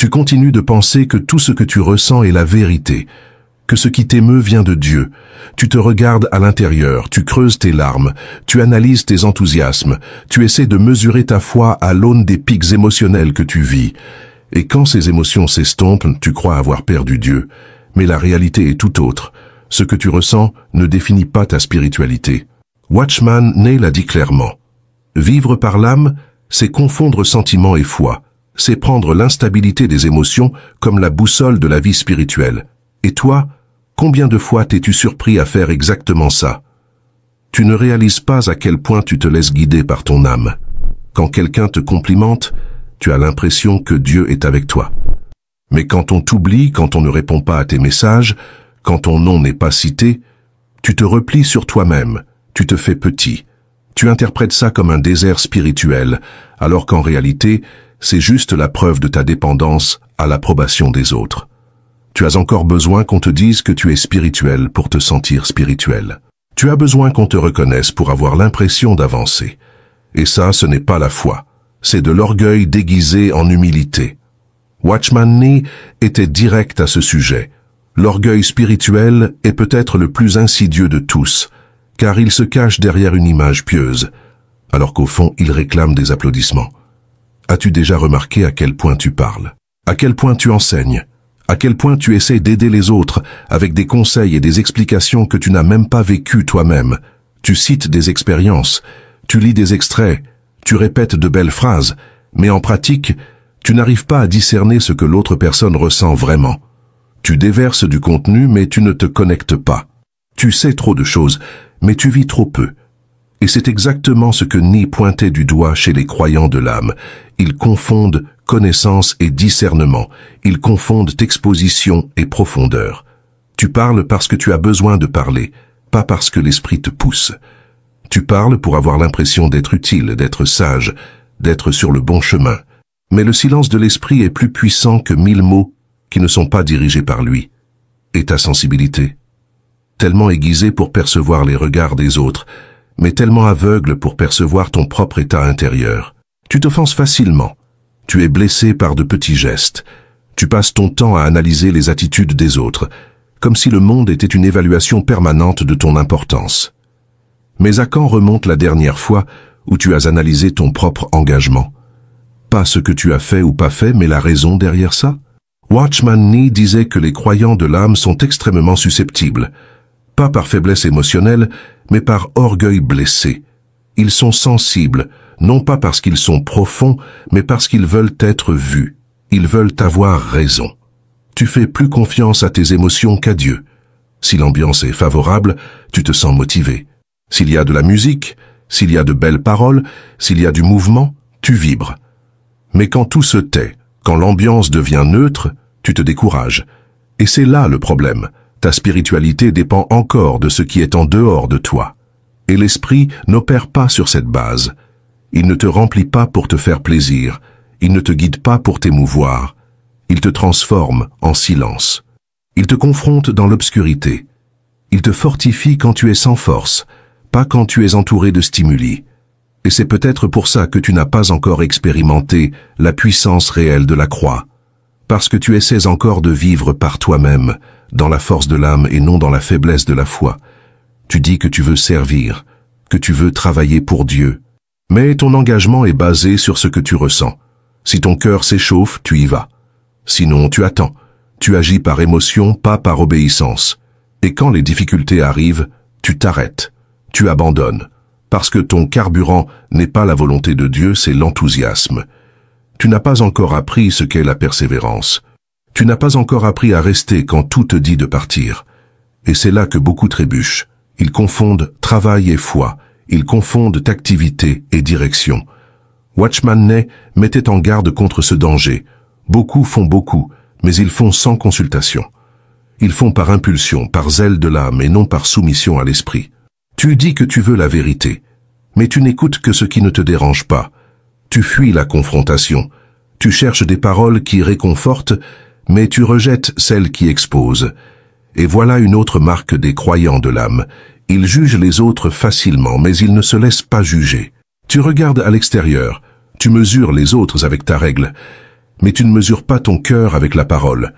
Tu continues de penser que tout ce que tu ressens est la vérité, que ce qui t'émeut vient de Dieu. Tu te regardes à l'intérieur, tu creuses tes larmes, tu analyses tes enthousiasmes, tu essaies de mesurer ta foi à l'aune des pics émotionnels que tu vis. Et quand ces émotions s'estompent, tu crois avoir perdu Dieu. Mais la réalité est tout autre. Ce que tu ressens ne définit pas ta spiritualité. Watchman Nee l'a dit clairement. Vivre par l'âme, c'est confondre sentiment et foi. C'est prendre l'instabilité des émotions comme la boussole de la vie spirituelle. Et toi, combien de fois t'es-tu surpris à faire exactement ça? Tu ne réalises pas à quel point tu te laisses guider par ton âme. Quand quelqu'un te complimente, tu as l'impression que Dieu est avec toi. Mais quand on t'oublie, quand on ne répond pas à tes messages, quand ton nom n'est pas cité, tu te replies sur toi-même, tu te fais petit. Tu interprètes ça comme un désert spirituel, alors qu'en réalité, c'est juste la preuve de ta dépendance à l'approbation des autres. Tu as encore besoin qu'on te dise que tu es spirituel pour te sentir spirituel. Tu as besoin qu'on te reconnaisse pour avoir l'impression d'avancer. Et ça, ce n'est pas la foi. C'est de l'orgueil déguisé en humilité. Watchman Nee était direct à ce sujet. L'orgueil spirituel est peut-être le plus insidieux de tous, car il se cache derrière une image pieuse, alors qu'au fond, il réclame des applaudissements. As-tu déjà remarqué à quel point tu parles? À quel point tu enseignes? À quel point tu essaies d'aider les autres avec des conseils et des explications que tu n'as même pas vécues toi-même? Tu cites des expériences, tu lis des extraits, tu répètes de belles phrases, mais en pratique, tu n'arrives pas à discerner ce que l'autre personne ressent vraiment. Tu déverses du contenu, mais tu ne te connectes pas. Tu sais trop de choses, mais tu vis trop peu. Et c'est exactement ce que Nee pointait du doigt chez les croyants de l'âme. Ils confondent connaissance et discernement. Ils confondent exposition et profondeur. Tu parles parce que tu as besoin de parler, pas parce que l'esprit te pousse. Tu parles pour avoir l'impression d'être utile, d'être sage, d'être sur le bon chemin. Mais le silence de l'esprit est plus puissant que 1000 mots qui ne sont pas dirigés par lui. Et ta sensibilité? Tellement aiguisée pour percevoir les regards des autres, mais tellement aveugle pour percevoir ton propre état intérieur. Tu t'offenses facilement. Tu es blessé par de petits gestes. Tu passes ton temps à analyser les attitudes des autres, comme si le monde était une évaluation permanente de ton importance. Mais à quand remonte la dernière fois où tu as analysé ton propre engagement? Pas ce que tu as fait ou pas fait, mais la raison derrière ça? Watchman Nee disait que les croyants de l'âme sont extrêmement susceptibles, pas par faiblesse émotionnelle, mais par orgueil blessé. Ils sont sensibles, non pas parce qu'ils sont profonds, mais parce qu'ils veulent être vus. Ils veulent avoir raison. Tu fais plus confiance à tes émotions qu'à Dieu. Si l'ambiance est favorable, tu te sens motivé. S'il y a de la musique, s'il y a de belles paroles, s'il y a du mouvement, tu vibres. Mais quand tout se tait, quand l'ambiance devient neutre, tu te décourages. Et c'est là le problème. Ta spiritualité dépend encore de ce qui est en dehors de toi. Et l'esprit n'opère pas sur cette base. Il ne te remplit pas pour te faire plaisir. Il ne te guide pas pour t'émouvoir. Il te transforme en silence. Il te confronte dans l'obscurité. Il te fortifie quand tu es sans force, pas quand tu es entouré de stimuli. Et c'est peut-être pour ça que tu n'as pas encore expérimenté la puissance réelle de la croix. Parce que tu essaies encore de vivre par toi-même, dans la force de l'âme et non dans la faiblesse de la foi. Tu dis que tu veux servir, que tu veux travailler pour Dieu. Mais ton engagement est basé sur ce que tu ressens. Si ton cœur s'échauffe, tu y vas. Sinon, tu attends. Tu agis par émotion, pas par obéissance. Et quand les difficultés arrivent, tu t'arrêtes. Tu abandonnes. Parce que ton carburant n'est pas la volonté de Dieu, c'est l'enthousiasme. Tu n'as pas encore appris ce qu'est la persévérance. Tu n'as pas encore appris à rester quand tout te dit de partir. Et c'est là que beaucoup trébuchent. Ils confondent travail et foi. Ils confondent activité et direction. Watchman Nee mettait en garde contre ce danger. Beaucoup font beaucoup, mais ils font sans consultation. Ils font par impulsion, par zèle de l'âme et non par soumission à l'esprit. Tu dis que tu veux la vérité, mais tu n'écoutes que ce qui ne te dérange pas. Tu fuis la confrontation. Tu cherches des paroles qui réconfortent, mais tu rejettes celles qui exposent. Et voilà une autre marque des croyants de l'âme. Ils jugent les autres facilement, mais ils ne se laissent pas juger. Tu regardes à l'extérieur, tu mesures les autres avec ta règle, mais tu ne mesures pas ton cœur avec la parole.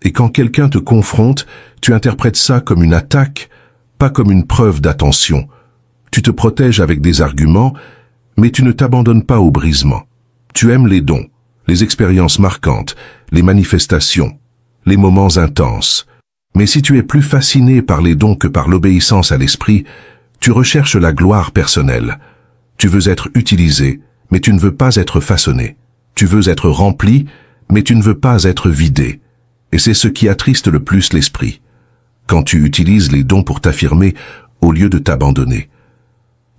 Et quand quelqu'un te confronte, tu interprètes ça comme une attaque, pas comme une preuve d'attention. Tu te protèges avec des arguments, mais tu ne t'abandonnes pas au brisement. Tu aimes les dons, les expériences marquantes, les manifestations, les moments intenses. Mais si tu es plus fasciné par les dons que par l'obéissance à l'esprit, tu recherches la gloire personnelle. Tu veux être utilisé, mais tu ne veux pas être façonné. Tu veux être rempli, mais tu ne veux pas être vidé. Et c'est ce qui attriste le plus l'esprit. Quand tu utilises les dons pour t'affirmer au lieu de t'abandonner.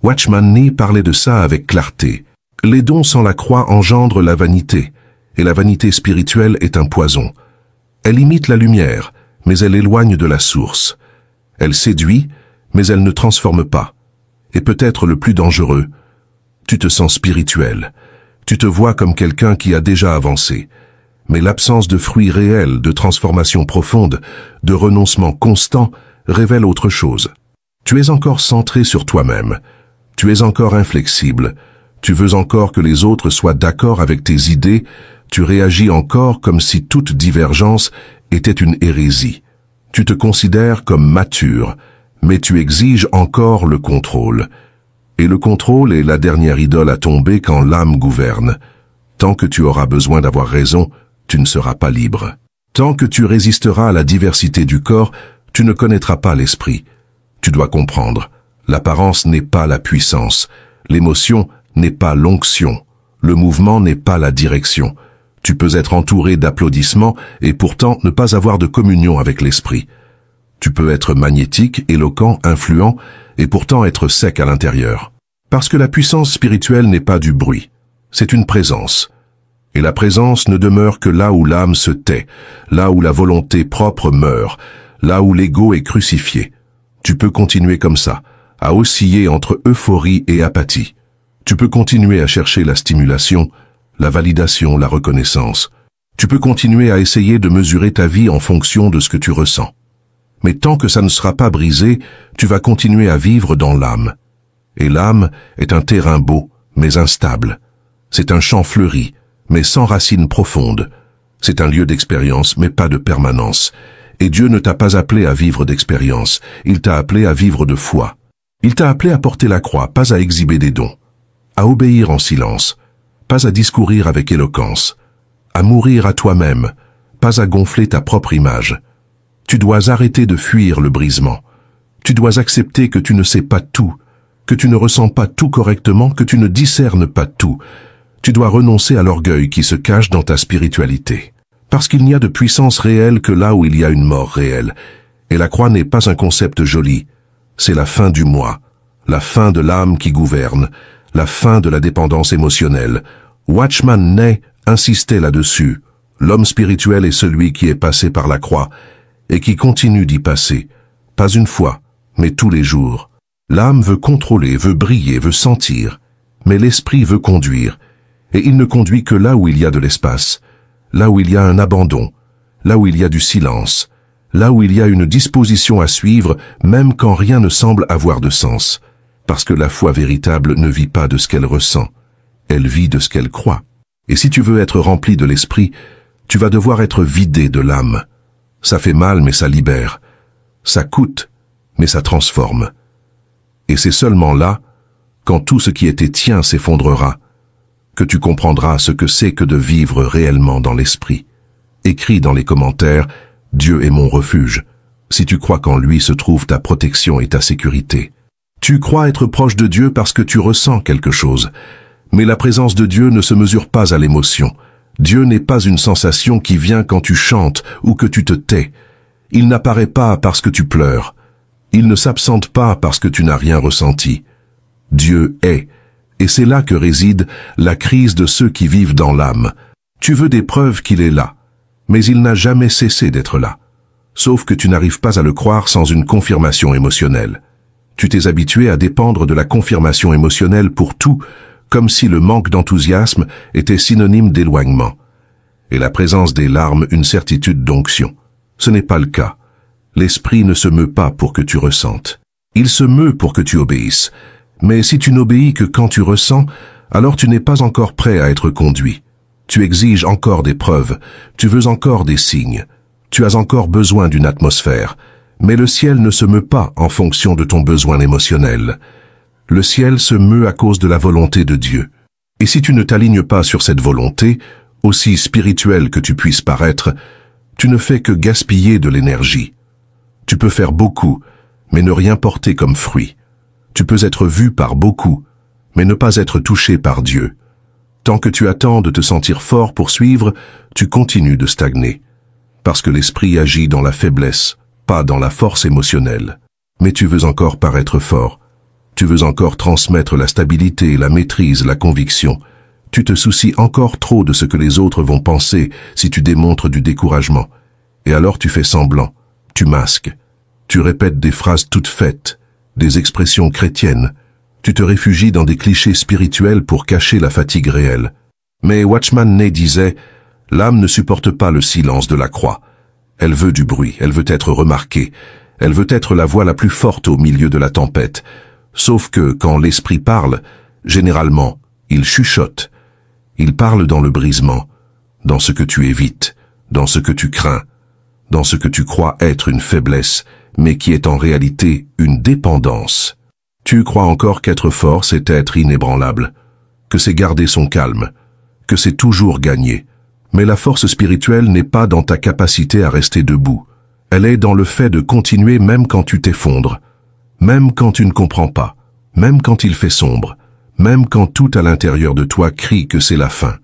Watchman Nee parlait de ça avec clarté. Les dons sans la croix engendrent la vanité, et la vanité spirituelle est un poison. Elle imite la lumière, mais elle éloigne de la source. Elle séduit, mais elle ne transforme pas. Et peut-être le plus dangereux, tu te sens spirituel. Tu te vois comme quelqu'un qui a déjà avancé. Mais l'absence de fruits réels, de transformation profonde, de renoncement constant, révèle autre chose. Tu es encore centré sur toi-même. Tu es encore inflexible. Tu veux encore que les autres soient d'accord avec tes idées. Tu réagis encore comme si toute divergence était une hérésie. Tu te considères comme mature, mais tu exiges encore le contrôle. Et le contrôle est la dernière idole à tomber quand l'âme gouverne. Tant que tu auras besoin d'avoir raison, tu ne seras pas libre. Tant que tu résisteras à la diversité du corps, tu ne connaîtras pas l'esprit. Tu dois comprendre, l'apparence n'est pas la puissance, l'émotion n'est pas l'onction, le mouvement n'est pas la direction. Tu peux être entouré d'applaudissements et pourtant ne pas avoir de communion avec l'esprit. Tu peux être magnétique, éloquent, influent et pourtant être sec à l'intérieur. Parce que la puissance spirituelle n'est pas du bruit, c'est une présence. Et la présence ne demeure que là où l'âme se tait, là où la volonté propre meurt, là où l'ego est crucifié. Tu peux continuer comme ça, à osciller entre euphorie et apathie. Tu peux continuer à chercher la stimulation, la validation, la reconnaissance. Tu peux continuer à essayer de mesurer ta vie en fonction de ce que tu ressens. Mais tant que ça ne sera pas brisé, tu vas continuer à vivre dans l'âme. Et l'âme est un terrain beau, mais instable. C'est un champ fleuri, mais sans racines profondes. C'est un lieu d'expérience, mais pas de permanence. Et Dieu ne t'a pas appelé à vivre d'expérience, il t'a appelé à vivre de foi. Il t'a appelé à porter la croix, pas à exhiber des dons. À obéir en silence, pas à discourir avec éloquence. À mourir à toi-même, pas à gonfler ta propre image. Tu dois arrêter de fuir le brisement. Tu dois accepter que tu ne sais pas tout, que tu ne ressens pas tout correctement, que tu ne discernes pas tout. Tu dois renoncer à l'orgueil qui se cache dans ta spiritualité. Parce qu'il n'y a de puissance réelle que là où il y a une mort réelle. Et la croix n'est pas un concept joli. C'est la fin du moi, la fin de l'âme qui gouverne, la fin de la dépendance émotionnelle. Watchman Nee insistait là-dessus. L'homme spirituel est celui qui est passé par la croix et qui continue d'y passer. Pas une fois, mais tous les jours. L'âme veut contrôler, veut briller, veut sentir. Mais l'esprit veut conduire. Et il ne conduit que là où il y a de l'espace, là où il y a un abandon, là où il y a du silence, là où il y a une disposition à suivre, même quand rien ne semble avoir de sens. Parce que la foi véritable ne vit pas de ce qu'elle ressent, elle vit de ce qu'elle croit. Et si tu veux être rempli de l'esprit, tu vas devoir être vidé de l'âme. Ça fait mal, mais ça libère. Ça coûte, mais ça transforme. Et c'est seulement là, quand tout ce qui était tien s'effondrera, que tu comprendras ce que c'est que de vivre réellement dans l'esprit. Écris dans les commentaires « Dieu est mon refuge », si tu crois qu'en lui se trouve ta protection et ta sécurité. Tu crois être proche de Dieu parce que tu ressens quelque chose. Mais la présence de Dieu ne se mesure pas à l'émotion. Dieu n'est pas une sensation qui vient quand tu chantes ou que tu te tais. Il n'apparaît pas parce que tu pleures. Il ne s'absente pas parce que tu n'as rien ressenti. Dieu est. Et c'est là que réside la crise de ceux qui vivent dans l'âme. Tu veux des preuves qu'il est là, mais il n'a jamais cessé d'être là. Sauf que tu n'arrives pas à le croire sans une confirmation émotionnelle. Tu t'es habitué à dépendre de la confirmation émotionnelle pour tout, comme si le manque d'enthousiasme était synonyme d'éloignement. Et la présence des larmes une certitude d'onction. Ce n'est pas le cas. L'esprit ne se meut pas pour que tu ressentes. Il se meut pour que tu obéisses. Mais si tu n'obéis que quand tu ressens, alors tu n'es pas encore prêt à être conduit. Tu exiges encore des preuves, tu veux encore des signes, tu as encore besoin d'une atmosphère, mais le ciel ne se meut pas en fonction de ton besoin émotionnel. Le ciel se meut à cause de la volonté de Dieu. Et si tu ne t'alignes pas sur cette volonté, aussi spirituelle que tu puisses paraître, tu ne fais que gaspiller de l'énergie. Tu peux faire beaucoup, mais ne rien porter comme fruit. Tu peux être vu par beaucoup, mais ne pas être touché par Dieu. Tant que tu attends de te sentir fort pour suivre, tu continues de stagner. Parce que l'esprit agit dans la faiblesse, pas dans la force émotionnelle. Mais tu veux encore paraître fort. Tu veux encore transmettre la stabilité, la maîtrise, la conviction. Tu te soucies encore trop de ce que les autres vont penser si tu démontres du découragement. Et alors tu fais semblant, tu masques. Tu répètes des phrases toutes faites, des expressions chrétiennes. Tu te réfugies dans des clichés spirituels pour cacher la fatigue réelle. Mais Watchman Nee disait, « L'âme ne supporte pas le silence de la croix. Elle veut du bruit, elle veut être remarquée. Elle veut être la voix la plus forte au milieu de la tempête. Sauf que, quand l'esprit parle, généralement, il chuchote. Il parle dans le brisement, dans ce que tu évites, dans ce que tu crains, dans ce que tu crois être une faiblesse, mais qui est en réalité une dépendance. Tu crois encore qu'être fort, c'est être inébranlable, que c'est garder son calme, que c'est toujours gagner. Mais la force spirituelle n'est pas dans ta capacité à rester debout. Elle est dans le fait de continuer même quand tu t'effondres, même quand tu ne comprends pas, même quand il fait sombre, même quand tout à l'intérieur de toi crie que c'est la fin.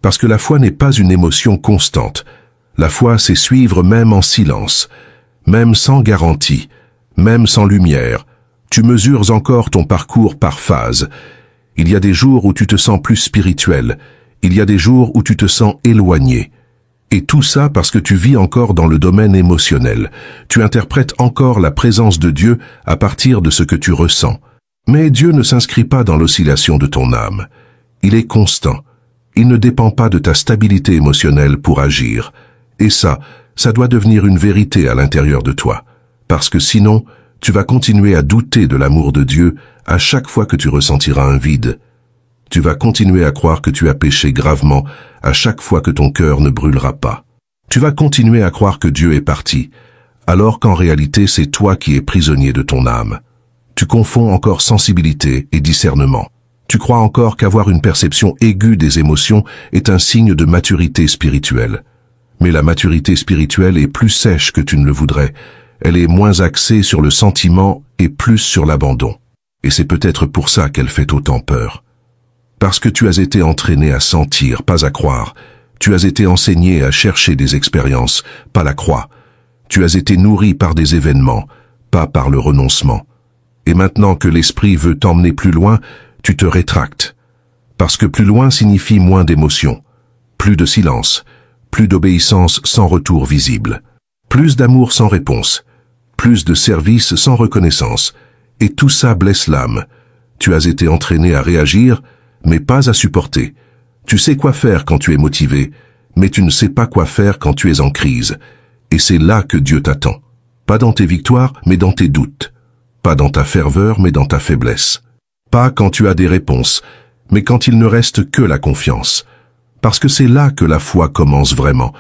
Parce que la foi n'est pas une émotion constante. La foi, c'est suivre même en silence, même sans garantie, même sans lumière. Tu mesures encore ton parcours par phase. Il y a des jours où tu te sens plus spirituel. Il y a des jours où tu te sens éloigné. Et tout ça parce que tu vis encore dans le domaine émotionnel. Tu interprètes encore la présence de Dieu à partir de ce que tu ressens. Mais Dieu ne s'inscrit pas dans l'oscillation de ton âme. Il est constant. Il ne dépend pas de ta stabilité émotionnelle pour agir. Et ça doit devenir une vérité à l'intérieur de toi. Parce que sinon, tu vas continuer à douter de l'amour de Dieu à chaque fois que tu ressentiras un vide. Tu vas continuer à croire que tu as péché gravement à chaque fois que ton cœur ne brûlera pas. Tu vas continuer à croire que Dieu est parti, alors qu'en réalité c'est toi qui es prisonnier de ton âme. Tu confonds encore sensibilité et discernement. Tu crois encore qu'avoir une perception aiguë des émotions est un signe de maturité spirituelle. Mais la maturité spirituelle est plus sèche que tu ne le voudrais. Elle est moins axée sur le sentiment et plus sur l'abandon. Et c'est peut-être pour ça qu'elle fait autant peur. Parce que tu as été entraîné à sentir, pas à croire. Tu as été enseigné à chercher des expériences, pas la croix. Tu as été nourri par des événements, pas par le renoncement. Et maintenant que l'esprit veut t'emmener plus loin, tu te rétractes. Parce que plus loin signifie moins d'émotion, plus de silence, plus d'obéissance sans retour visible, plus d'amour sans réponse, plus de service sans reconnaissance. Et tout ça blesse l'âme. Tu as été entraîné à réagir, mais pas à supporter. Tu sais quoi faire quand tu es motivé, mais tu ne sais pas quoi faire quand tu es en crise. Et c'est là que Dieu t'attend. Pas dans tes victoires, mais dans tes doutes. Pas dans ta ferveur, mais dans ta faiblesse. Pas quand tu as des réponses, mais quand il ne reste que la confiance. Parce que c'est là que la foi commence vraiment,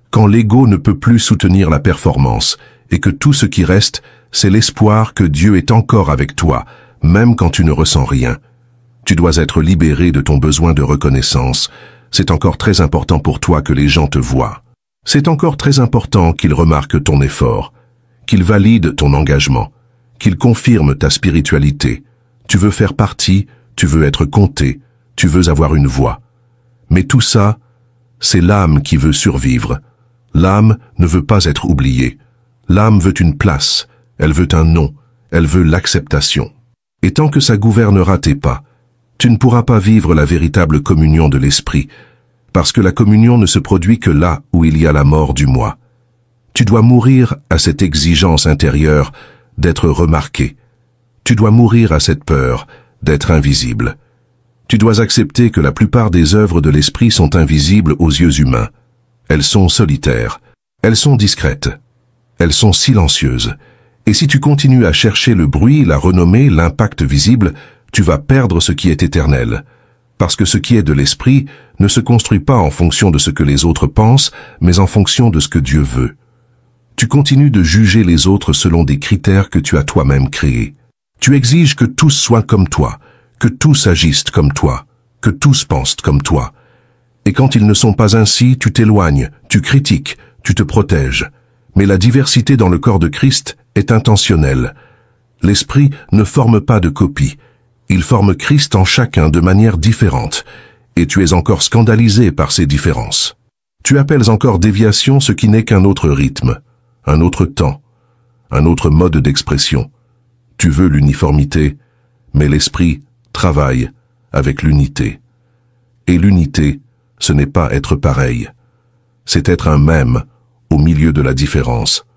quand l'ego ne peut plus soutenir la performance, et que tout ce qui reste, c'est l'espoir que Dieu est encore avec toi, même quand tu ne ressens rien. Tu dois être libéré de ton besoin de reconnaissance. C'est encore très important pour toi que les gens te voient. C'est encore très important qu'ils remarquent ton effort, qu'ils valident ton engagement, qu'ils confirment ta spiritualité. Tu veux faire partie, tu veux être compté, tu veux avoir une voix. Mais tout ça, c'est l'âme qui veut survivre. L'âme ne veut pas être oubliée. L'âme veut une place, elle veut un nom, elle veut l'acceptation. Et tant que ça gouvernera tes pas, tu ne pourras pas vivre la véritable communion de l'esprit, parce que la communion ne se produit que là où il y a la mort du moi. Tu dois mourir à cette exigence intérieure d'être remarqué. Tu dois mourir à cette peur d'être invisible. Tu dois accepter que la plupart des œuvres de l'esprit sont invisibles aux yeux humains. Elles sont solitaires, elles sont discrètes, elles sont silencieuses. Et si tu continues à chercher le bruit, la renommée, l'impact visible, tu vas perdre ce qui est éternel. Parce que ce qui est de l'esprit ne se construit pas en fonction de ce que les autres pensent, mais en fonction de ce que Dieu veut. Tu continues de juger les autres selon des critères que tu as toi-même créés. Tu exiges que tous soient comme toi, que tous agissent comme toi, que tous pensent comme toi. Et quand ils ne sont pas ainsi, tu t'éloignes, tu critiques, tu te protèges. Mais la diversité dans le corps de Christ est intentionnelle. L'esprit ne forme pas de copie. Il forme Christ en chacun de manière différente. Et tu es encore scandalisé par ces différences. Tu appelles encore déviation ce qui n'est qu'un autre rythme, un autre temps, un autre mode d'expression. Tu veux l'uniformité, mais l'esprit travaille avec l'unité. Et l'unité, ce n'est pas être pareil. C'est être un même au milieu de la différence.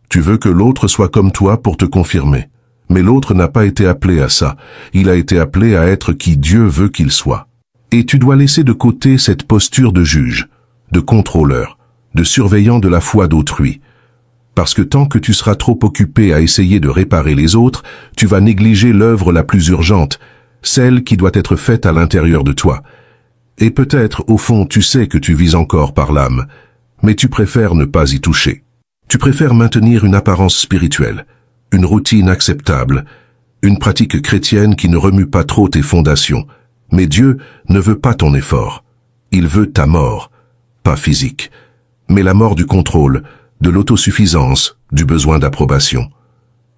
Tu veux que l'autre soit comme toi pour te confirmer. Mais l'autre n'a pas été appelé à ça. Il a été appelé à être qui Dieu veut qu'il soit. Et tu dois laisser de côté cette posture de juge, de contrôleur, de surveillant de la foi d'autrui. Parce que tant que tu seras trop occupé à essayer de réparer les autres, tu vas négliger l'œuvre la plus urgente, celle qui doit être faite à l'intérieur de toi. Et peut-être, au fond, tu sais que tu vis encore par l'âme, mais tu préfères ne pas y toucher. Tu préfères maintenir une apparence spirituelle, une routine acceptable, une pratique chrétienne qui ne remue pas trop tes fondations. Mais Dieu ne veut pas ton effort. Il veut ta mort, pas physique, mais la mort du contrôle, de l'autosuffisance, du besoin d'approbation.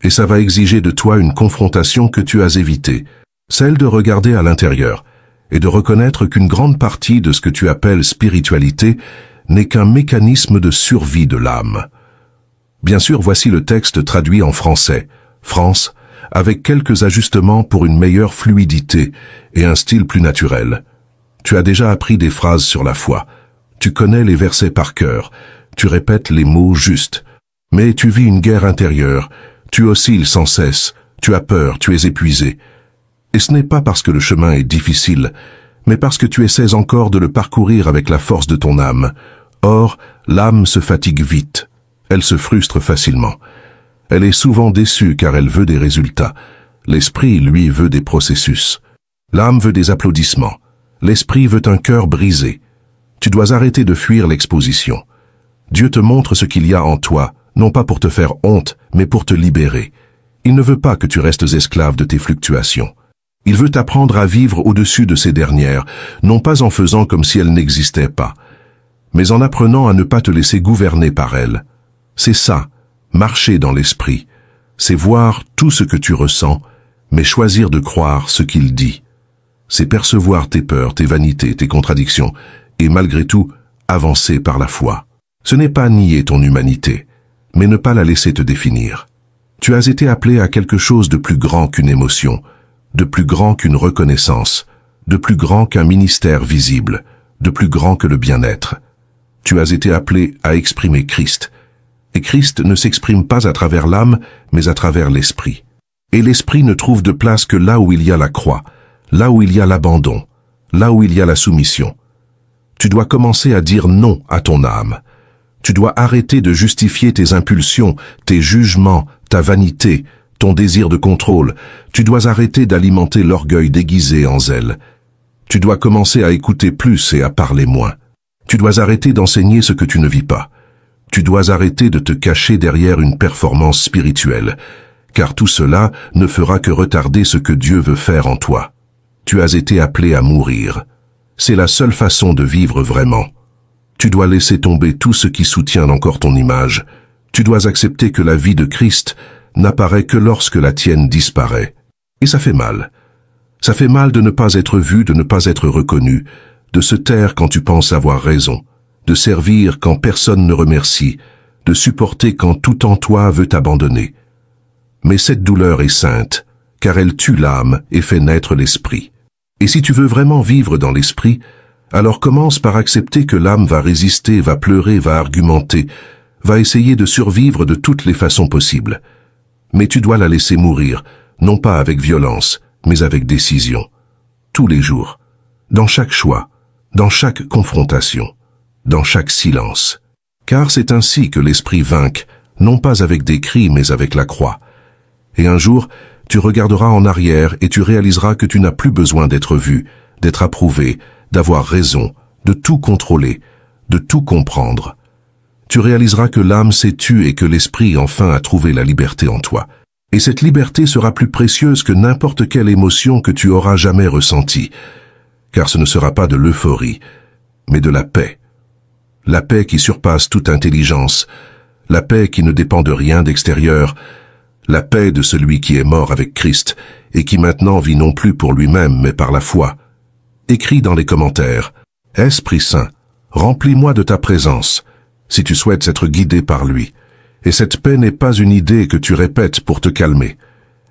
Et ça va exiger de toi une confrontation que tu as évitée, celle de regarder à l'intérieur et de reconnaître qu'une grande partie de ce que tu appelles spiritualité n'est qu'un mécanisme de survie de l'âme. Bien sûr, voici le texte traduit en français, France, avec quelques ajustements pour une meilleure fluidité et un style plus naturel. Tu as déjà appris des phrases sur la foi. Tu connais les versets par cœur. Tu répètes les mots justes. Mais tu vis une guerre intérieure. Tu oscilles sans cesse. Tu as peur, tu es épuisé. Et ce n'est pas parce que le chemin est difficile, mais parce que tu essaies encore de le parcourir avec la force de ton âme. Or, l'âme se fatigue vite. Elle se frustre facilement. Elle est souvent déçue car elle veut des résultats. L'esprit, lui, veut des processus. L'âme veut des applaudissements. L'esprit veut un cœur brisé. Tu dois arrêter de fuir l'exposition. Dieu te montre ce qu'il y a en toi, non pas pour te faire honte, mais pour te libérer. Il ne veut pas que tu restes esclave de tes fluctuations. Il veut t'apprendre à vivre au-dessus de ces dernières, non pas en faisant comme si elles n'existaient pas, mais en apprenant à ne pas te laisser gouverner par elles. C'est ça, marcher dans l'esprit. C'est voir tout ce que tu ressens, mais choisir de croire ce qu'il dit. C'est percevoir tes peurs, tes vanités, tes contradictions, et malgré tout, avancer par la foi. Ce n'est pas nier ton humanité, mais ne pas la laisser te définir. Tu as été appelé à quelque chose de plus grand qu'une émotion, de plus grand qu'une reconnaissance, de plus grand qu'un ministère visible, de plus grand que le bien-être. Tu as été appelé à exprimer Christ. Et Christ ne s'exprime pas à travers l'âme, mais à travers l'esprit. Et l'esprit ne trouve de place que là où il y a la croix, là où il y a l'abandon, là où il y a la soumission. Tu dois commencer à dire non à ton âme. Tu dois arrêter de justifier tes impulsions, tes jugements, ta vanité, ton désir de contrôle. Tu dois arrêter d'alimenter l'orgueil déguisé en zèle. Tu dois commencer à écouter plus et à parler moins. Tu dois arrêter d'enseigner ce que tu ne vis pas. Tu dois arrêter de te cacher derrière une performance spirituelle, car tout cela ne fera que retarder ce que Dieu veut faire en toi. Tu as été appelé à mourir. C'est la seule façon de vivre vraiment. Tu dois laisser tomber tout ce qui soutient encore ton image. Tu dois accepter que la vie de Christ n'apparaît que lorsque la tienne disparaît. Et ça fait mal. Ça fait mal de ne pas être vu, de ne pas être reconnu, de se taire quand tu penses avoir raison, de servir quand personne ne remercie, de supporter quand tout en toi veut t'abandonner. Mais cette douleur est sainte, car elle tue l'âme et fait naître l'esprit. Et si tu veux vraiment vivre dans l'esprit, alors commence par accepter que l'âme va résister, va pleurer, va argumenter, va essayer de survivre de toutes les façons possibles. Mais tu dois la laisser mourir, non pas avec violence, mais avec décision. Tous les jours, dans chaque choix, dans chaque confrontation, dans chaque silence. Car c'est ainsi que l'esprit vainque, non pas avec des cris, mais avec la croix. Et un jour, tu regarderas en arrière et tu réaliseras que tu n'as plus besoin d'être vu, d'être approuvé, d'avoir raison, de tout contrôler, de tout comprendre. Tu réaliseras que l'âme s'est tue et que l'esprit enfin a trouvé la liberté en toi. Et cette liberté sera plus précieuse que n'importe quelle émotion que tu auras jamais ressentie, car ce ne sera pas de l'euphorie, mais de la paix. La paix qui surpasse toute intelligence, la paix qui ne dépend de rien d'extérieur, la paix de celui qui est mort avec Christ et qui maintenant vit non plus pour lui-même mais par la foi. Écris dans les commentaires, « Esprit Saint, remplis-moi de ta présence » si tu souhaites être guidé par lui. Et cette paix n'est pas une idée que tu répètes pour te calmer.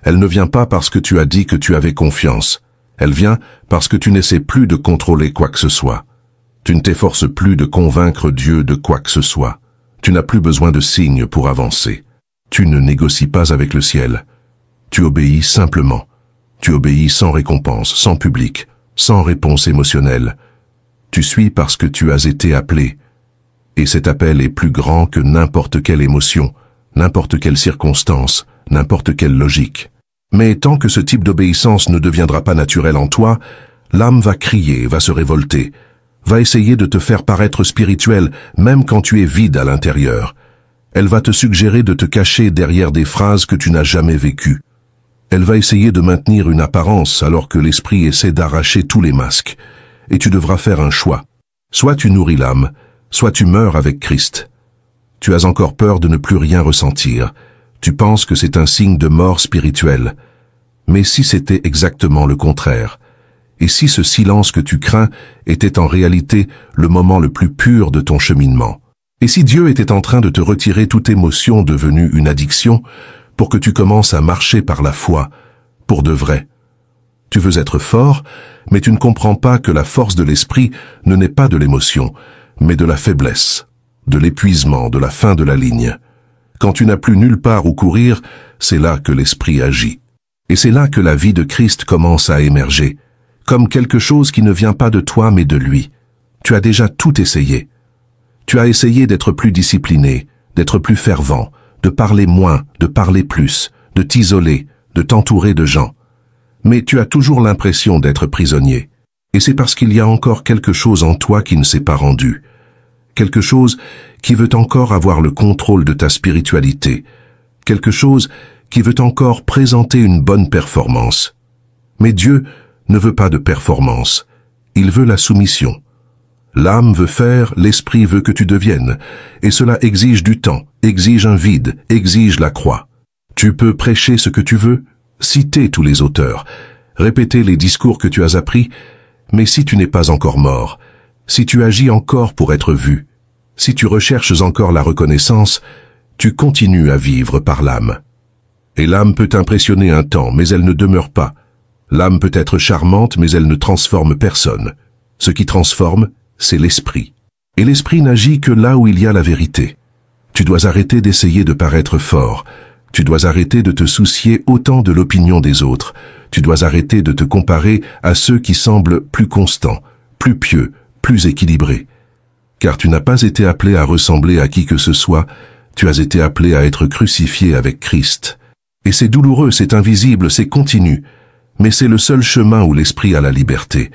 Elle ne vient pas parce que tu as dit que tu avais confiance. Elle vient parce que tu n'essaies plus de contrôler quoi que ce soit. Tu ne t'efforces plus de convaincre Dieu de quoi que ce soit. Tu n'as plus besoin de signes pour avancer. Tu ne négocies pas avec le ciel. Tu obéis simplement. Tu obéis sans récompense, sans public, sans réponse émotionnelle. Tu suis parce que tu as été appelé. Et cet appel est plus grand que n'importe quelle émotion, n'importe quelle circonstance, n'importe quelle logique. Mais tant que ce type d'obéissance ne deviendra pas naturel en toi, l'âme va crier, va se révolter, va essayer de te faire paraître spirituel même quand tu es vide à l'intérieur. Elle va te suggérer de te cacher derrière des phrases que tu n'as jamais vécues. Elle va essayer de maintenir une apparence alors que l'esprit essaie d'arracher tous les masques. Et tu devras faire un choix. Soit tu nourris l'âme, soit tu meurs avec Christ. Tu as encore peur de ne plus rien ressentir. Tu penses que c'est un signe de mort spirituelle. Mais si c'était exactement le contraire, et si ce silence que tu crains était en réalité le moment le plus pur de ton cheminement, et si Dieu était en train de te retirer toute émotion devenue une addiction pour que tu commences à marcher par la foi, pour de vrai. Tu veux être fort, mais tu ne comprends pas que la force de l'esprit ne naît pas de l'émotion, mais de la faiblesse, de l'épuisement, de la fin de la ligne. Quand tu n'as plus nulle part où courir, c'est là que l'esprit agit. Et c'est là que la vie de Christ commence à émerger, comme quelque chose qui ne vient pas de toi mais de lui. Tu as déjà tout essayé. Tu as essayé d'être plus discipliné, d'être plus fervent, de parler moins, de parler plus, de t'isoler, de t'entourer de gens. Mais tu as toujours l'impression d'être prisonnier. Et c'est parce qu'il y a encore quelque chose en toi qui ne s'est pas rendu. Quelque chose qui veut encore avoir le contrôle de ta spiritualité. Quelque chose qui veut encore présenter une bonne performance. Mais Dieu ne veut pas de performance. Il veut la soumission. L'âme veut faire, l'esprit veut que tu deviennes. Et cela exige du temps, exige un vide, exige la croix. Tu peux prêcher ce que tu veux, citer tous les auteurs, répéter les discours que tu as appris, mais si tu n'es pas encore mort, si tu agis encore pour être vu, si tu recherches encore la reconnaissance, tu continues à vivre par l'âme. Et l'âme peut impressionner un temps, mais elle ne demeure pas. L'âme peut être charmante, mais elle ne transforme personne. Ce qui transforme, c'est l'esprit. Et l'esprit n'agit que là où il y a la vérité. Tu dois arrêter d'essayer de paraître fort. Tu dois arrêter de te soucier autant de l'opinion des autres. Tu dois arrêter de te comparer à ceux qui semblent plus constants, plus pieux, plus équilibrés. Car tu n'as pas été appelé à ressembler à qui que ce soit, tu as été appelé à être crucifié avec Christ. Et c'est douloureux, c'est invisible, c'est continu. Mais c'est le seul chemin où l'esprit a la liberté.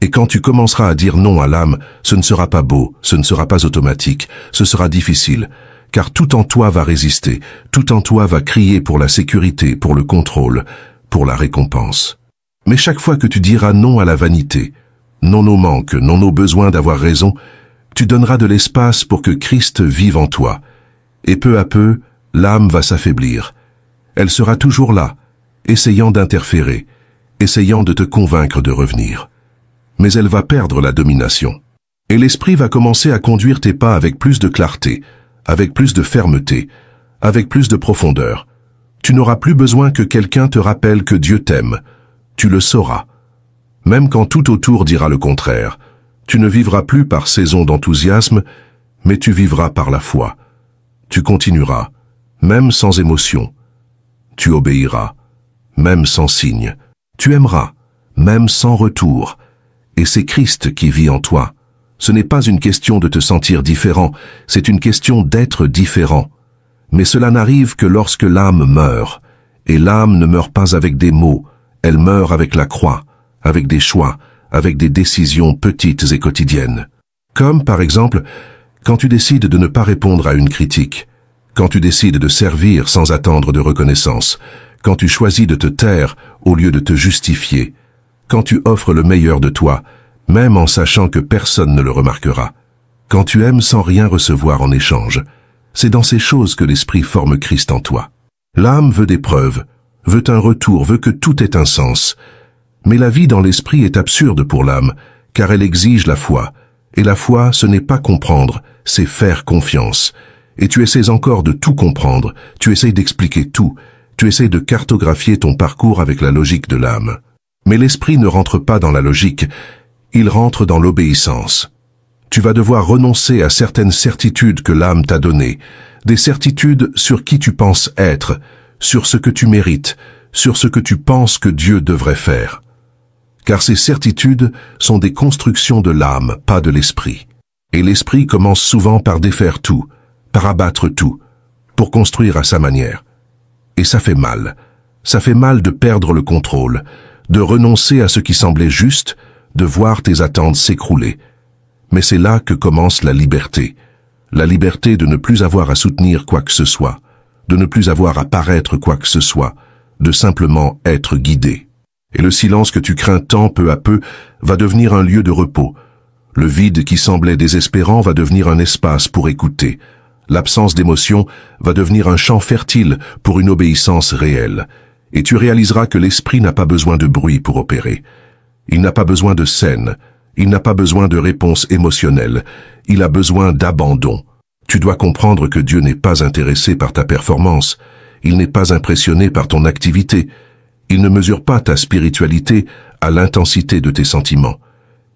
Et quand tu commenceras à dire non à l'âme, ce ne sera pas beau, ce ne sera pas automatique, ce sera difficile. Car tout en toi va résister, tout en toi va crier pour la sécurité, pour le contrôle, pour la récompense. Mais chaque fois que tu diras non à la vanité, non au manque, non au besoin d'avoir raison, tu donneras de l'espace pour que Christ vive en toi. Et peu à peu, l'âme va s'affaiblir. Elle sera toujours là, essayant d'interférer, essayant de te convaincre de revenir. Mais elle va perdre la domination. Et l'esprit va commencer à conduire tes pas avec plus de clarté, avec plus de fermeté, avec plus de profondeur. Tu n'auras plus besoin que quelqu'un te rappelle que Dieu t'aime. Tu le sauras. Même quand tout autour dira le contraire, tu ne vivras plus par saison d'enthousiasme, mais tu vivras par la foi. Tu continueras, même sans émotion. Tu obéiras, même sans signe. Tu aimeras, même sans retour. Et c'est Christ qui vit en toi. Ce n'est pas une question de te sentir différent, c'est une question d'être différent. Mais cela n'arrive que lorsque l'âme meurt. Et l'âme ne meurt pas avec des mots, elle meurt avec la croix, avec des choix, avec des décisions petites et quotidiennes. Comme, par exemple, quand tu décides de ne pas répondre à une critique, quand tu décides de servir sans attendre de reconnaissance, quand tu choisis de te taire au lieu de te justifier, quand tu offres le meilleur de toi, même en sachant que personne ne le remarquera, quand tu aimes sans rien recevoir en échange. C'est dans ces choses que l'Esprit forme Christ en toi. L'âme veut des preuves, veut un retour, veut que tout ait un sens. Mais la vie dans l'Esprit est absurde pour l'âme, car elle exige la foi. Et la foi, ce n'est pas comprendre, c'est faire confiance. Et tu essaies encore de tout comprendre, tu essaies d'expliquer tout, tu essaies de cartographier ton parcours avec la logique de l'âme. Mais l'Esprit ne rentre pas dans la logique, il rentre dans l'obéissance. Tu vas devoir renoncer à certaines certitudes que l'âme t'a données, des certitudes sur qui tu penses être, sur ce que tu mérites, sur ce que tu penses que Dieu devrait faire. Car ces certitudes sont des constructions de l'âme, pas de l'esprit. Et l'esprit commence souvent par défaire tout, par abattre tout, pour construire à sa manière. Et ça fait mal. Ça fait mal de perdre le contrôle, de renoncer à ce qui semblait juste, de voir tes attentes s'écrouler. Mais c'est là que commence la liberté de ne plus avoir à soutenir quoi que ce soit, de ne plus avoir à paraître quoi que ce soit, de simplement être guidé. Et le silence que tu crains tant peu à peu va devenir un lieu de repos. Le vide qui semblait désespérant va devenir un espace pour écouter. L'absence d'émotion va devenir un champ fertile pour une obéissance réelle. Et tu réaliseras que l'esprit n'a pas besoin de bruit pour opérer. Il n'a pas besoin de scène. Il n'a pas besoin de réponse émotionnelle. Il a besoin d'abandon. Tu dois comprendre que Dieu n'est pas intéressé par ta performance. Il n'est pas impressionné par ton activité. Il ne mesure pas ta spiritualité à l'intensité de tes sentiments.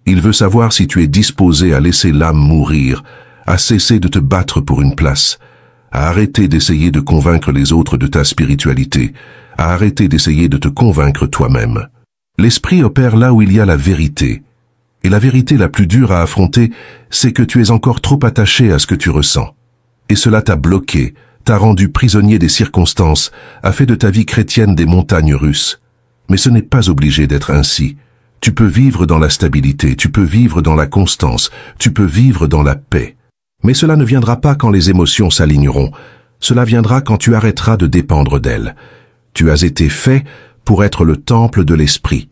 Il veut savoir si tu es disposé à laisser l'âme mourir, à cesser de te battre pour une place, à arrêter d'essayer de convaincre les autres de ta spiritualité, à arrêter d'essayer de te convaincre toi-même. L'esprit opère là où il y a la vérité. Et la vérité la plus dure à affronter, c'est que tu es encore trop attaché à ce que tu ressens. Et cela t'a bloqué, t'a rendu prisonnier des circonstances, a fait de ta vie chrétienne des montagnes russes. Mais ce n'est pas obligé d'être ainsi. Tu peux vivre dans la stabilité, tu peux vivre dans la constance, tu peux vivre dans la paix. Mais cela ne viendra pas quand les émotions s'aligneront. Cela viendra quand tu arrêteras de dépendre d'elles. Tu as été fait pour être le temple de l'esprit.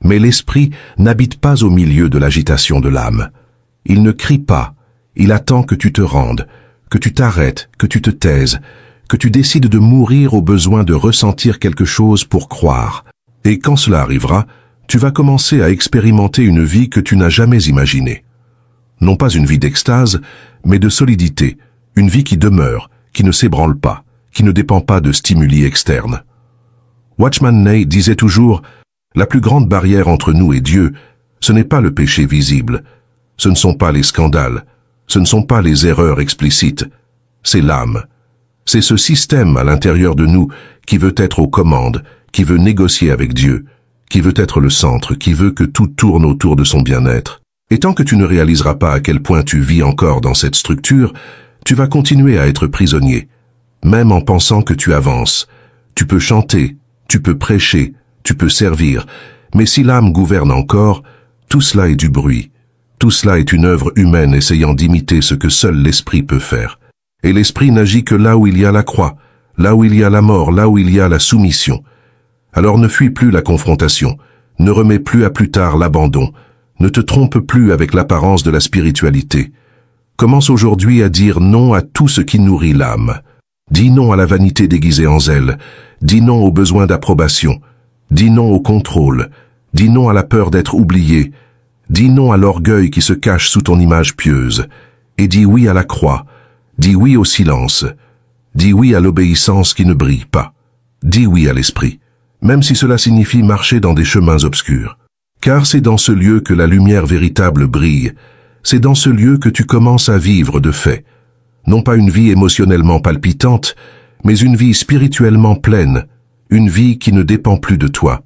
Mais l'esprit n'habite pas au milieu de l'agitation de l'âme. Il ne crie pas, il attend que tu te rendes, que tu t'arrêtes, que tu te taises, que tu décides de mourir au besoin de ressentir quelque chose pour croire. Et quand cela arrivera, tu vas commencer à expérimenter une vie que tu n'as jamais imaginée. Non pas une vie d'extase, mais de solidité, une vie qui demeure, qui ne s'ébranle pas, qui ne dépend pas de stimuli externes. Watchman Nee disait toujours « La plus grande barrière entre nous et Dieu, ce n'est pas le péché visible, ce ne sont pas les scandales, ce ne sont pas les erreurs explicites, c'est l'âme. C'est ce système à l'intérieur de nous qui veut être aux commandes, qui veut négocier avec Dieu, qui veut être le centre, qui veut que tout tourne autour de son bien-être. Et tant que tu ne réaliseras pas à quel point tu vis encore dans cette structure, tu vas continuer à être prisonnier, même en pensant que tu avances. Tu peux chanter, tu peux prêcher, tu peux servir, mais si l'âme gouverne encore, tout cela est du bruit. Tout cela est une œuvre humaine essayant d'imiter ce que seul l'esprit peut faire. Et l'esprit n'agit que là où il y a la croix, là où il y a la mort, là où il y a la soumission. Alors ne fuis plus la confrontation, ne remets plus à plus tard l'abandon, ne te trompe plus avec l'apparence de la spiritualité. Commence aujourd'hui à dire non à tout ce qui nourrit l'âme. Dis non à la vanité déguisée en zèle, dis non au besoin d'approbation, dis non au contrôle, dis non à la peur d'être oublié, dis non à l'orgueil qui se cache sous ton image pieuse, et dis oui à la croix, dis oui au silence, dis oui à l'obéissance qui ne brille pas, dis oui à l'esprit, même si cela signifie marcher dans des chemins obscurs. Car c'est dans ce lieu que la lumière véritable brille, c'est dans ce lieu que tu commences à vivre de fait, non pas une vie émotionnellement palpitante, mais une vie spirituellement pleine, une vie qui ne dépend plus de toi.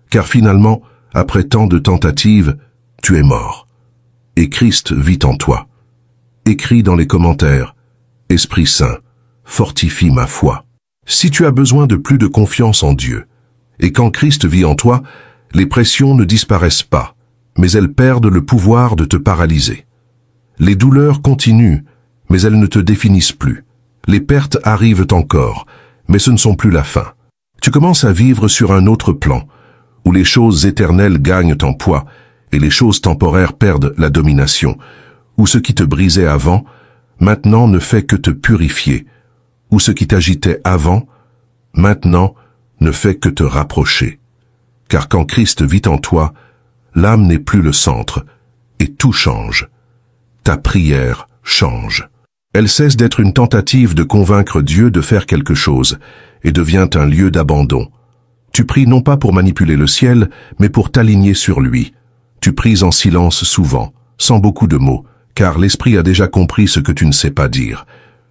Car finalement, après tant de tentatives, tu es mort. Et Christ vit en toi. Écris dans les commentaires, « Esprit Saint, fortifie ma foi ». Si tu as besoin de plus de confiance en Dieu, et quand Christ vit en toi, les pressions ne disparaissent pas, mais elles perdent le pouvoir de te paralyser. Les douleurs continuent, mais elles ne te définissent plus. Les pertes arrivent encore, mais ce ne sont plus la fin. Tu commences à vivre sur un autre plan, où les choses éternelles gagnent en poids et les choses temporaires perdent la domination, où ce qui te brisait avant, maintenant ne fait que te purifier, où ce qui t'agitait avant, maintenant ne fait que te rapprocher. Car quand Christ vit en toi, l'âme n'est plus le centre, et tout change. Ta prière change. Elle cesse d'être une tentative de convaincre Dieu de faire quelque chose, et devient un lieu d'abandon. Tu pries non pas pour manipuler le ciel, mais pour t'aligner sur lui. Tu pries en silence souvent, sans beaucoup de mots, car l'Esprit a déjà compris ce que tu ne sais pas dire.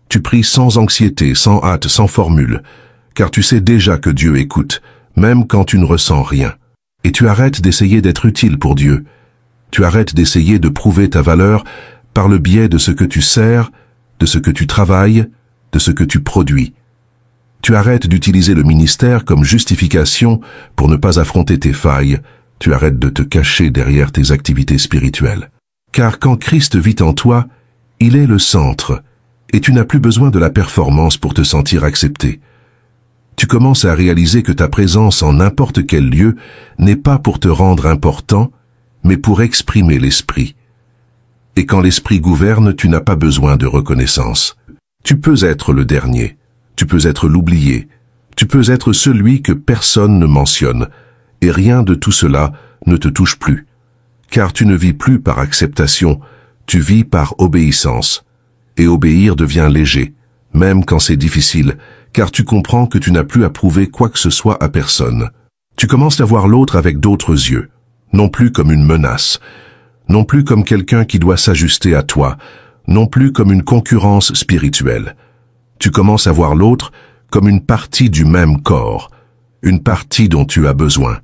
Tu pries sans anxiété, sans hâte, sans formule, car tu sais déjà que Dieu écoute, même quand tu ne ressens rien. Et tu arrêtes d'essayer d'être utile pour Dieu. Tu arrêtes d'essayer de prouver ta valeur par le biais de ce que tu sers, de ce que tu travailles, de ce que tu produis. Tu arrêtes d'utiliser le ministère comme justification pour ne pas affronter tes failles. Tu arrêtes de te cacher derrière tes activités spirituelles. Car quand Christ vit en toi, il est le centre, et tu n'as plus besoin de la performance pour te sentir accepté. Tu commences à réaliser que ta présence en n'importe quel lieu n'est pas pour te rendre important, mais pour exprimer l'Esprit. Et quand l'Esprit gouverne, tu n'as pas besoin de reconnaissance. Tu peux être le dernier, tu peux être l'oublié, tu peux être celui que personne ne mentionne, et rien de tout cela ne te touche plus. Car tu ne vis plus par acceptation, tu vis par obéissance. Et obéir devient léger, même quand c'est difficile, car tu comprends que tu n'as plus à prouver quoi que ce soit à personne. Tu commences à voir l'autre avec d'autres yeux, non plus comme une menace, non plus comme quelqu'un qui doit s'ajuster à toi, non plus comme une concurrence spirituelle. Tu commences à voir l'autre comme une partie du même corps, une partie dont tu as besoin,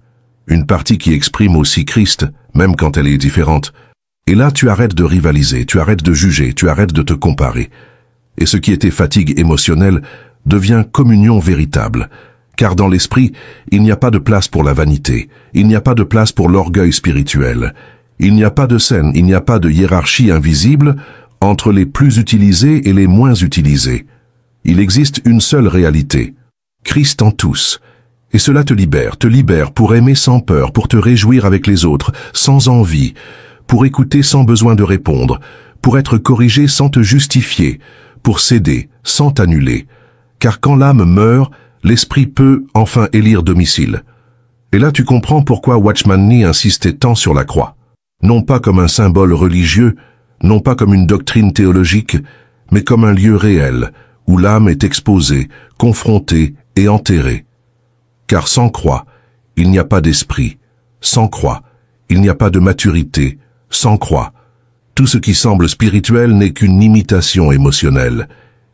une partie qui exprime aussi Christ, même quand elle est différente. Et là, tu arrêtes de rivaliser, tu arrêtes de juger, tu arrêtes de te comparer. Et ce qui était fatigue émotionnelle devient communion véritable. Car dans l'esprit, il n'y a pas de place pour la vanité, il n'y a pas de place pour l'orgueil spirituel. Il n'y a pas de scène, il n'y a pas de hiérarchie invisible entre les plus utilisés et les moins utilisés. Il existe une seule réalité, Christ en tous. Et cela te libère pour aimer sans peur, pour te réjouir avec les autres, sans envie, pour écouter sans besoin de répondre, pour être corrigé sans te justifier, pour céder sans t'annuler. Car quand l'âme meurt, l'esprit peut enfin élire domicile. Et là tu comprends pourquoi Watchman Nee insistait tant sur la croix. Non pas comme un symbole religieux, non pas comme une doctrine théologique, mais comme un lieu réel, où l'âme est exposée, confrontée et enterrée. Car sans croix, il n'y a pas d'esprit. Sans croix, il n'y a pas de maturité. Sans croix, tout ce qui semble spirituel n'est qu'une imitation émotionnelle.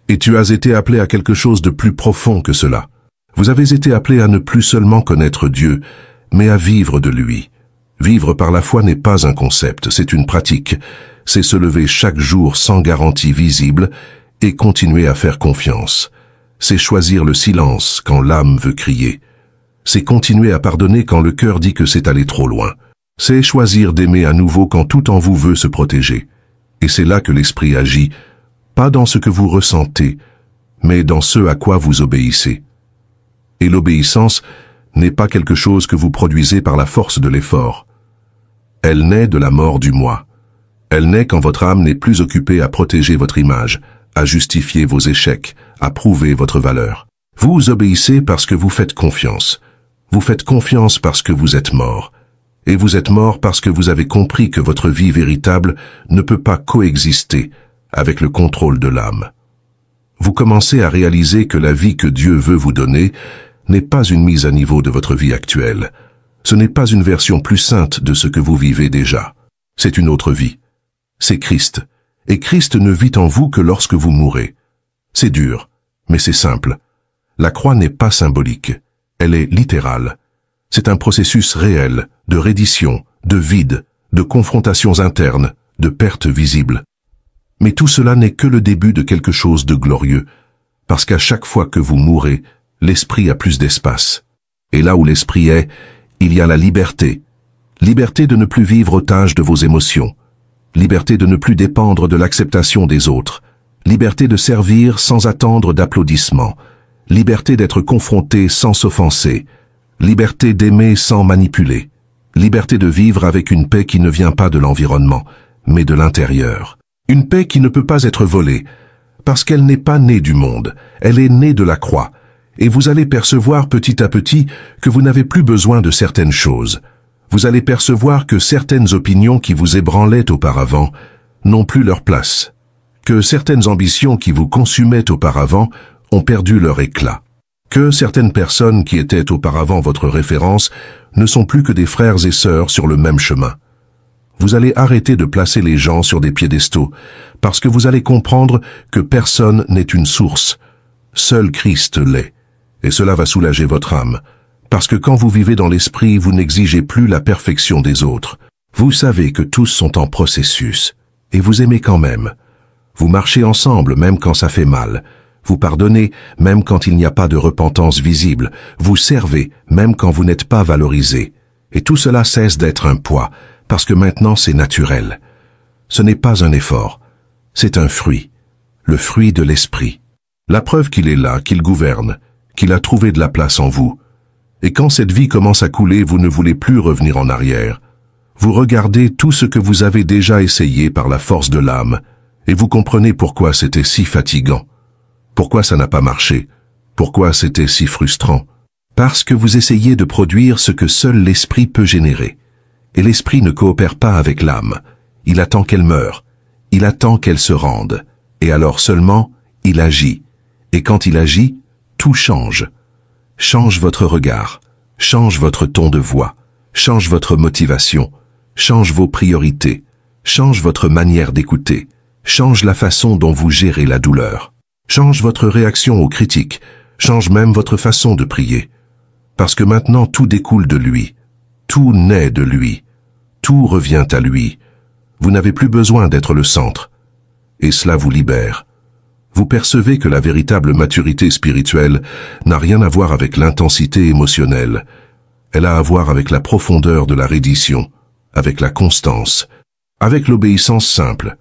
Et tu as été appelé à quelque chose de plus profond que cela. Vous avez été appelé à ne plus seulement connaître Dieu, mais à vivre de lui. Vivre par la foi n'est pas un concept, c'est une pratique. C'est se lever chaque jour sans garantie visible et continuer à faire confiance. C'est choisir le silence quand l'âme veut crier. C'est continuer à pardonner quand le cœur dit que c'est allé trop loin. C'est choisir d'aimer à nouveau quand tout en vous veut se protéger. Et c'est là que l'esprit agit, pas dans ce que vous ressentez, mais dans ce à quoi vous obéissez. Et l'obéissance n'est pas quelque chose que vous produisez par la force de l'effort. Elle naît de la mort du moi. Elle naît quand votre âme n'est plus occupée à protéger votre image, à justifier vos échecs, à prouver votre valeur. Vous obéissez parce que vous faites confiance. Vous faites confiance parce que vous êtes mort. Et vous êtes mort parce que vous avez compris que votre vie véritable ne peut pas coexister avec le contrôle de l'âme. Vous commencez à réaliser que la vie que Dieu veut vous donner n'est pas une mise à niveau de votre vie actuelle. Ce n'est pas une version plus sainte de ce que vous vivez déjà. C'est une autre vie. C'est Christ. Et Christ ne vit en vous que lorsque vous mourrez. C'est dur, mais c'est simple. La croix n'est pas symbolique. Elle est littérale. C'est un processus réel de reddition, de vide, de confrontations internes, de pertes visibles. Mais tout cela n'est que le début de quelque chose de glorieux, parce qu'à chaque fois que vous mourrez, l'esprit a plus d'espace. Et là où l'esprit est, il y a la liberté Liberté de ne plus vivre otage de vos émotions. Liberté de ne plus dépendre de l'acceptation des autres. Liberté de servir sans attendre d'applaudissements. Liberté d'être confronté sans s'offenser. Liberté d'aimer sans manipuler. Liberté de vivre avec une paix qui ne vient pas de l'environnement, mais de l'intérieur. Une paix qui ne peut pas être volée, parce qu'elle n'est pas née du monde, elle est née de la croix. Et vous allez percevoir petit à petit que vous n'avez plus besoin de certaines choses. Vous allez percevoir que certaines opinions qui vous ébranlaient auparavant n'ont plus leur place. Que certaines ambitions qui vous consumaient auparavant ont perdu leur éclat. Que certaines personnes qui étaient auparavant votre référence ne sont plus que des frères et sœurs sur le même chemin. Vous allez arrêter de placer les gens sur des piédestaux, parce que vous allez comprendre que personne n'est une source. Seul Christ l'est, et cela va soulager votre âme, parce que quand vous vivez dans l'esprit, vous n'exigez plus la perfection des autres. Vous savez que tous sont en processus, et vous aimez quand même. Vous marchez ensemble même quand ça fait mal. Vous pardonnez même quand il n'y a pas de repentance visible. Vous servez même quand vous n'êtes pas valorisé. Et tout cela cesse d'être un poids, parce que maintenant c'est naturel. Ce n'est pas un effort, c'est un fruit, le fruit de l'esprit. La preuve qu'il est là, qu'il gouverne, qu'il a trouvé de la place en vous. Et quand cette vie commence à couler, vous ne voulez plus revenir en arrière. Vous regardez tout ce que vous avez déjà essayé par la force de l'âme, et vous comprenez pourquoi c'était si fatigant. Pourquoi ça n'a pas marché? Pourquoi c'était si frustrant? Parce que vous essayez de produire ce que seul l'esprit peut générer. Et l'esprit ne coopère pas avec l'âme. Il attend qu'elle meure. Il attend qu'elle se rende. Et alors seulement, il agit. Et quand il agit, tout change. Change votre regard. Change votre ton de voix. Change votre motivation. Change vos priorités. Change votre manière d'écouter. Change la façon dont vous gérez la douleur. Change votre réaction aux critiques. Change même votre façon de prier. Parce que maintenant tout découle de lui. Tout naît de lui. Tout revient à lui. Vous n'avez plus besoin d'être le centre. Et cela vous libère. Vous percevez que la véritable maturité spirituelle n'a rien à voir avec l'intensité émotionnelle. Elle a à voir avec la profondeur de la reddition, avec la constance, avec l'obéissance simple,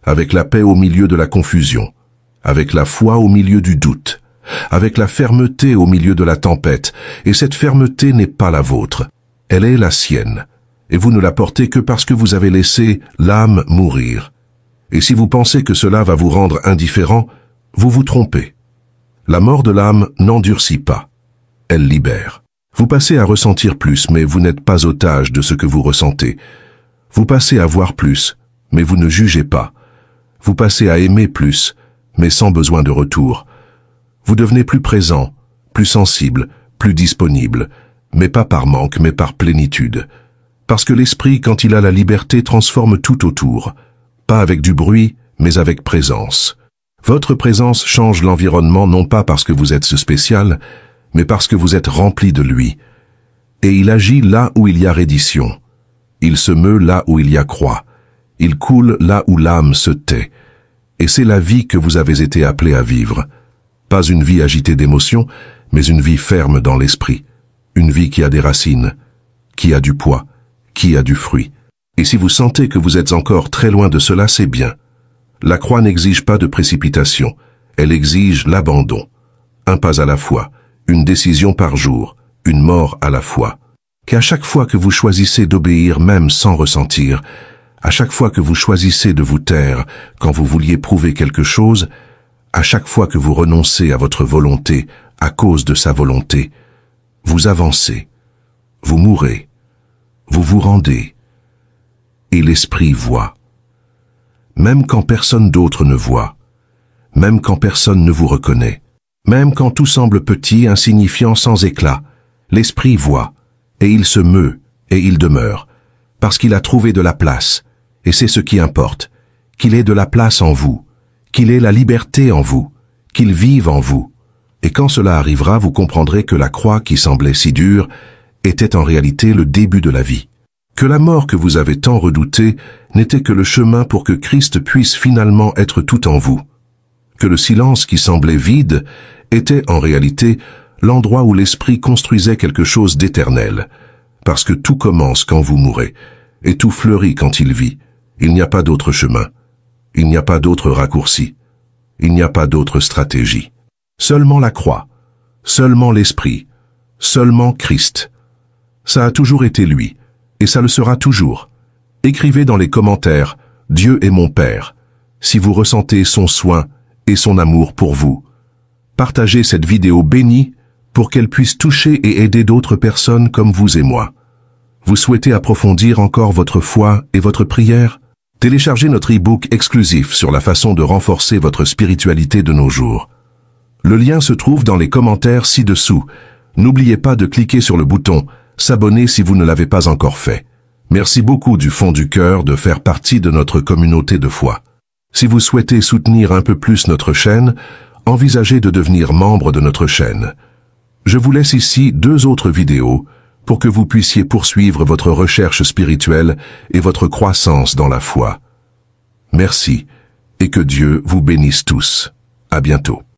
avec la paix au milieu de la confusion, avec la foi au milieu du doute, avec la fermeté au milieu de la tempête. Et cette fermeté n'est pas la vôtre, elle est la sienne. Et vous ne la portez que parce que vous avez laissé l'âme mourir. Et si vous pensez que cela va vous rendre indifférent, vous vous trompez. La mort de l'âme n'endurcit pas, elle libère. Vous passez à ressentir plus, mais vous n'êtes pas otage de ce que vous ressentez. Vous passez à voir plus, mais vous ne jugez pas. Vous passez à aimer plus, mais sans besoin de retour. Vous devenez plus présent, plus sensible, plus disponible, mais pas par manque, mais par plénitude. Parce que l'esprit, quand il a la liberté, transforme tout autour. Pas avec du bruit, mais avec présence. Votre présence change l'environnement non pas parce que vous êtes spécial, mais parce que vous êtes rempli de lui. Et il agit là où il y a reddition. Il se meut là où il y a croix. Il coule là où l'âme se tait. Et c'est la vie que vous avez été appelé à vivre. Pas une vie agitée d'émotions, mais une vie ferme dans l'esprit. Une vie qui a des racines, qui a du poids, qui a du fruit. Et si vous sentez que vous êtes encore très loin de cela, c'est bien. La croix n'exige pas de précipitation, elle exige l'abandon. Un pas à la fois, une décision par jour, une mort à la fois. Qu'à chaque fois que vous choisissez d'obéir même sans ressentir, à chaque fois que vous choisissez de vous taire quand vous vouliez prouver quelque chose, à chaque fois que vous renoncez à votre volonté à cause de sa volonté, vous avancez, vous mourrez, vous vous rendez, et l'esprit voit. Même quand personne d'autre ne voit, même quand personne ne vous reconnaît, même quand tout semble petit, insignifiant, sans éclat, l'esprit voit, et il se meut, et il demeure, parce qu'il a trouvé de la place, et c'est ce qui importe, qu'il ait de la place en vous, qu'il ait la liberté en vous, qu'il vive en vous. Et quand cela arrivera, vous comprendrez que la croix qui semblait si dure était en réalité le début de la vie. Que la mort que vous avez tant redoutée n'était que le chemin pour que Christ puisse finalement être tout en vous. Que le silence qui semblait vide était en réalité l'endroit où l'esprit construisait quelque chose d'éternel. parce que tout commence quand vous mourrez, et tout fleurit quand il vit. Il n'y a pas d'autre chemin. Il n'y a pas d'autre raccourci. Il n'y a pas d'autre stratégie. Seulement la croix, seulement l'Esprit, seulement Christ. Ça a toujours été lui, et ça le sera toujours. Écrivez dans les commentaires « Dieu est mon Père » si vous ressentez son soin et son amour pour vous. Partagez cette vidéo bénie pour qu'elle puisse toucher et aider d'autres personnes comme vous et moi. Vous souhaitez approfondir encore votre foi et votre prière? Téléchargez notre e-book exclusif sur la façon de renforcer votre spiritualité de nos jours. Le lien se trouve dans les commentaires ci-dessous. N'oubliez pas de cliquer sur le bouton « S'abonner » si vous ne l'avez pas encore fait. Merci beaucoup du fond du cœur de faire partie de notre communauté de foi. Si vous souhaitez soutenir un peu plus notre chaîne, envisagez de devenir membre de notre chaîne. Je vous laisse ici 2 autres vidéos pour que vous puissiez poursuivre votre recherche spirituelle et votre croissance dans la foi. Merci et que Dieu vous bénisse tous. À bientôt.